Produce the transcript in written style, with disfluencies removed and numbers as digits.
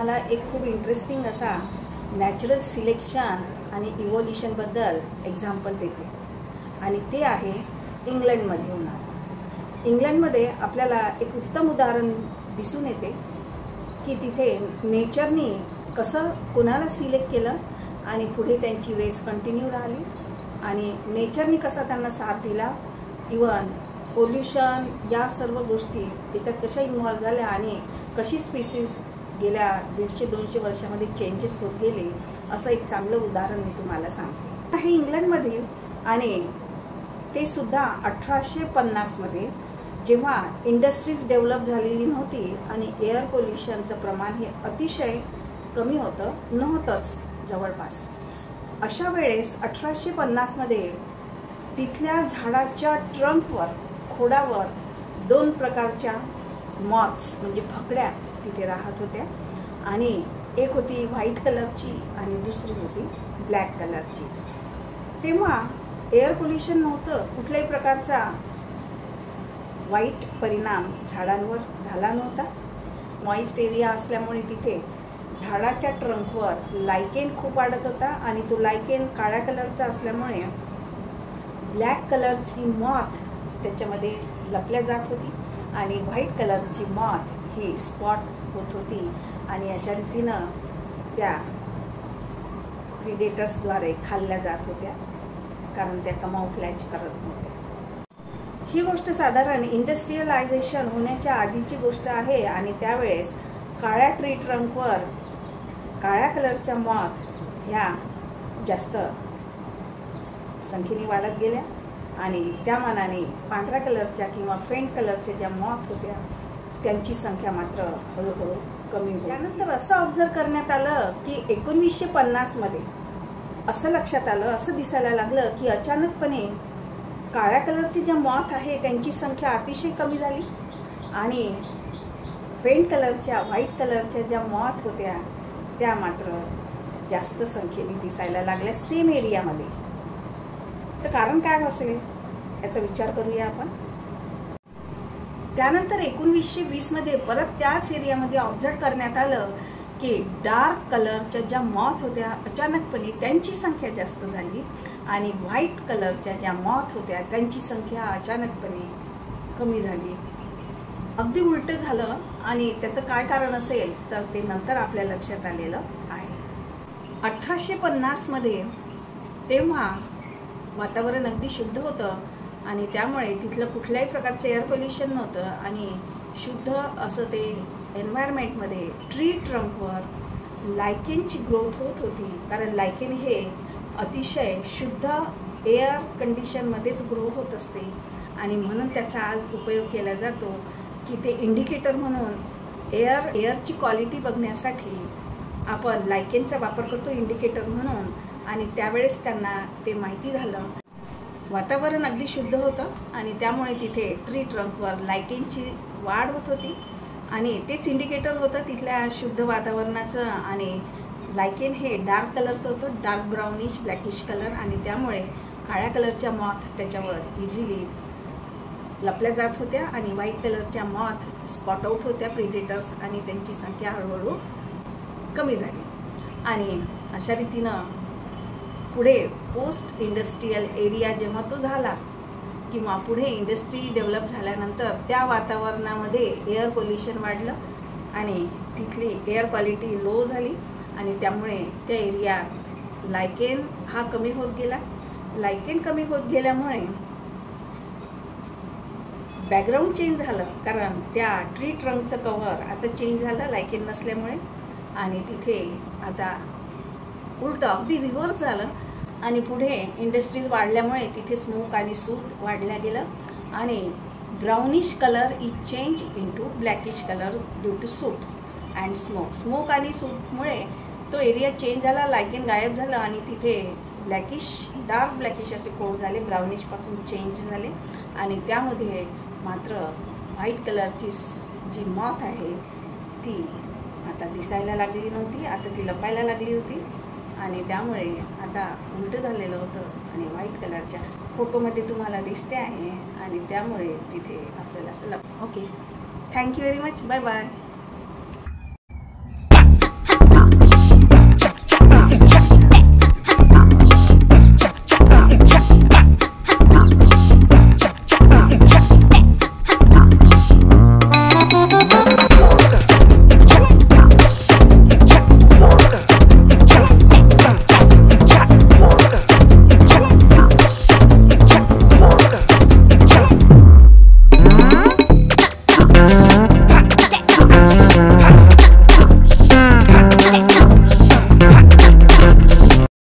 तुम्हाला एक खूप इंटरेस्टिंग असा नॅचरल सिलेक्शन आणि इव्होल्युशनबद्दल एक्झाम्पल देते आणि ते आहे इंग्लंडमध्ये होणार. इंग्लंडमध्ये आपल्याला एक उत्तम उदाहरण दिसून येते की तिथे नेचरनी कसं कोणाला सिलेक्ट केलं आणि पुढे त्यांची रेस कंटिन्यू राहिली आणि नेचरनी कसा त्यांना साथ दिला. इवन पोल्युशन या सर्व गोष्टी त्याच्यात कशा इन्व्हॉल्व झाल्या आणि कशी स्पीसीज गेल्या 150-200 वर्षामध्ये चेंजेस होत गेले असं एक चांगलं उदाहरण मी तुम्हाला सांगते. हे इंग्लंडमधील आणि ते सुद्धा 1850 मध्ये जेव्हा इंडस्ट्रीज डेव्हलप झालेली नव्हती आणि एअर पोल्युशनचं प्रमाण हे अतिशय कमी नव्हतंच जवळपास. अशा वेळेस 1850 मध्ये तिथल्या झाडाच्या ट्रंकवर खोडावर 2 प्रकारच्या मॉथ्स म्हणजे फकड्या तिथे राहत होत्या आणि एक होती व्हाईट कलरची आणि दुसरी होती ब्लॅक कलरची. तेव्हा एअर पोल्युशन नव्हतं, कुठल्याही प्रकारचा वाईट परिणाम झाडांवर झाला नव्हता. मॉइस्ट एरिया असल्यामुळे तिथे झाडाच्या ट्रंकवर लायकेन खूप वाढत होता आणि तो लायकेन काळ्या कलरचा असल्यामुळे ब्लॅक कलरची मॉथ त्याच्यामध्ये लपल्या जात होती आणि व्हाईट कलरची मॉथ ही स्पॉट होत होती आणि अशा रीतीनं त्या प्रिडेटर्सद्वारे खाल्ल्या जात होत्या कारण त्या कमाऊफ्लॅज करत नव्हत्या. ही गोष्ट साधारण इंडस्ट्रियलायझेशन होण्याच्या आधीची गोष्ट आहे आणि त्यावेळेस काळ्या ट्री ट्रंकवर काळ्या कलरच्या मॉथ ह्या जास्त संख्येने वाढत गेल्या आणि त्या मानाने पांढऱ्या कलरच्या किंवा फेंट कलरच्या ज्या मॉथ होत्या त्यांची संख्या मात्र हळूहळू कमी होती. त्यानंतर असं ऑब्झर्व करण्यात आलं की 1950 मध्ये असं लक्षात आलं, असं दिसायला लागलं की अचानकपणे काळ्या कलरचे ज्या मॉथ आहे त्यांची संख्या अतिशय कमी झाली आणि फेंट कलरच्या व्हाईट कलरच्या ज्या मॉथ होत्या त्या मात्र जास्त संख्येने दिसायला लागल्या सेम एरियामध्ये. तर कारण काय असेल याचा विचार करूया आपण. त्यानंतर 1920 मध्ये परत त्याच एरियामध्ये ऑब्झर्व करण्यात आलं की डार्क कलरच्या ज्या मॉथ होत्या अचानकपणे त्यांची संख्या जास्त झाली आणि व्हाईट कलरच्या ज्या मॉथ होत्या त्यांची संख्या अचानकपणे कमी झाली. अगदी उलट झालं आणि त्याचं काय कारण असेल तर ते नंतर आपल्या लक्षात आलेलं आहे. 1850 मध्ये तेव्हा वातावरण अगदी शुद्ध होतं आणि त्यामुळे तिथलं कुठल्याही प्रकारचं एअर पोल्युशन नव्हतं आणि शुद्ध असं ते एन्व्हायरमेंटमध्ये ट्री ट्रंकवर लायकेनची ग्रोथ होत होती कारण लायकेन हे अतिशय शुद्ध एअर कंडिशनमध्येच ग्रो होत असते आणि म्हणून त्याचा आज उपयोग केला जातो की ते इंडिकेटर म्हणून एअरची क्वालिटी बघण्यासाठी आपण लायकेनचा वापर करतो इंडिकेटर म्हणून. आणि त्यावेळेस त्यांना ते माहिती झालं वातावरण अगदी शुद्ध होतं आणि त्यामुळे तिथे ट्री ट्रंकवर लायकेनची वाढ होत होती आणि तेच इंडिकेटर होतं तिथल्या शुद्ध वातावरणाचं. आणि लायकेन हे डार्क कलरचं होतं, डार्क ब्राउनिश ब्लॅकिश कलर आणि त्यामुळे काळ्या कलरच्या मॉथ त्याच्यावर इझिली लपल्या जात होत्या आणि व्हाईट कलरच्या मॉथ स्पॉट आउट होत्या प्रिडेटर्स आणि त्यांची संख्या हळूहळू कमी झाली. आणि अशा रीतीनं पुढे पोस्ट इंडस्ट्रियल एरिया जेव्हा तो झाला किंवा पुढे इंडस्ट्री डेव्हलप झाल्यानंतर त्या वातावरणामध्ये एअर पोल्युशन वाढलं आणि तिथली एअर क्वालिटी लो झाली आणि त्यामुळे त्या एरियात लायकेन हा कमी होत गेला. लायकेन कमी होत गेल्यामुळे बॅकग्राऊंड चेंज झालं कारण त्या ट्री ट्रंकचं कव्हर आता चेंज झालं लायकेन नसल्यामुळे आणि तिथे आता उलट अगदी रिव्हर्स झालं आणि पुढे इंडस्ट्रीज वाढल्यामुळे तिथे स्मोक आणि सूट वाढल्या गेलं आणि brownish colour is change into blackish colour due to soot and smoke आणि सूटमुळे तो एरिया चेंज झाला, लायकेन गायब झालं आणि तिथे ब्लॅकिश डार्क ब्लॅकिश असे कोड झाले, ब्राउनिशपासून चेंज झाले आणि त्यामध्ये मात्र व्हाईट कलरची जी मॉथ आहे ती आता दिसायला लागली नव्हती, आता ती लपायला लागली होती आणि त्यामुळे आता उलट झालेलं होतं आणि व्हाईट कलरच्या फोटोमध्ये तुम्हाला दिसते आहे आणि त्यामुळे तिथे आपल्याला असं okay. Thank you very much. Bye bye.